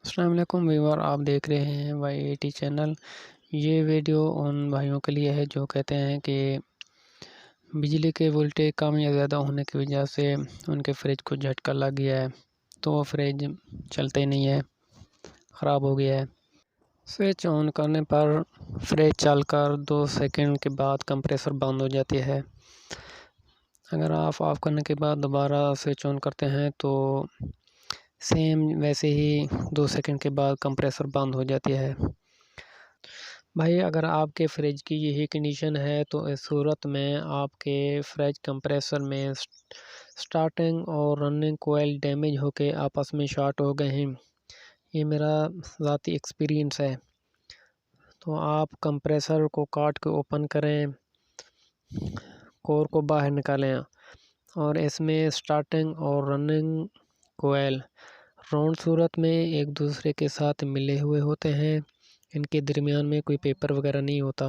السلام علیکم ویور، آپ دیکھ رہے ہیں وائی اے ٹی چینل۔ یہ ویڈیو ان بھائیوں کے لیے ہے جو کہتے ہیں کہ بجلی کے وولٹیج کم یا زیادہ ہونے کی وجہ سے ان کے فریج کو جھٹکا لگ گیا ہے، تو وہ فریج چلتے ہی نہیں ہے، خراب ہو گیا ہے۔ سوئچ آن کرنے پر فریج چل کر 2 سیکنڈ کے بعد کمپریسر بند ہو جاتی ہے۔ اگر آپ آف کرنے کے بعد دوبارہ سوئچ آن کرتے ہیں تو سیم ویسے ہی 2 سیکنڈ کے بعد کمپریسر بند ہو جاتی ہے۔ بھائی اگر آپ کے فریج کی یہی کنڈیشن ہے تو اس صورت میں آپ کے فریج کمپریسر میں سٹارٹنگ اور رننگ کوئل ڈیمیج ہو کے آپس میں شارٹ ہو گئے ہیں۔ یہ میرا ذاتی ایکسپیرینس ہے۔ تو آپ کمپریسر کو کاٹ کے اوپن کریں، کور کو باہر نکالیں اور اس میں سٹارٹنگ اور رننگ کوئل راؤنڈ صورت میں ایک دوسرے کے ساتھ ملے ہوئے ہوتے ہیں، ان کے درمیان میں کوئی پیپر وغیرہ نہیں ہوتا۔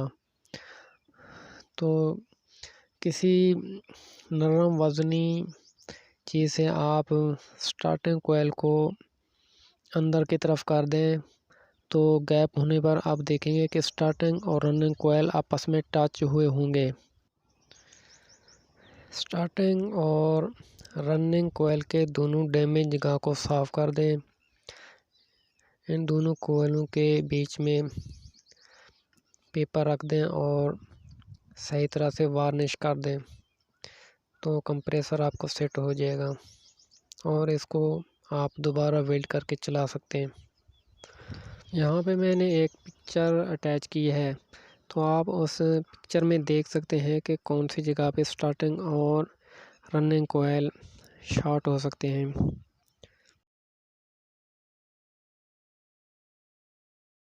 تو کسی نرم وزنی چیز سے آپ سٹارٹنگ کوئل کو اندر کی طرف کر دیں تو گیپ ہونے پر آپ دیکھیں گے کہ سٹارٹنگ اور رننگ کوئل آپس میں ٹچ ہوئے ہوں گے۔ سٹارٹنگ اور رننگ کوئل کے دونوں ڈیمیج جگہ کو صاف کر دیں۔ ان دونوں کوئلوں کے بیچ میں پیپر رکھ دیں اور صحیح طرح سے وارنش کر دیں تو کمپریسر آپ کو سیٹ ہو جائے گا اور اس کو آپ دوبارہ ویلڈ کر کے چلا سکتے ہیں۔ یہاں پہ میں نے ایک پکچر اٹیچ کی ہے تو آپ اس پکچر میں دیکھ سکتے ہیں کہ کون سی جگہ پہ سٹارٹنگ اور رننگ کوئل شارٹ ہو سکتے ہیں۔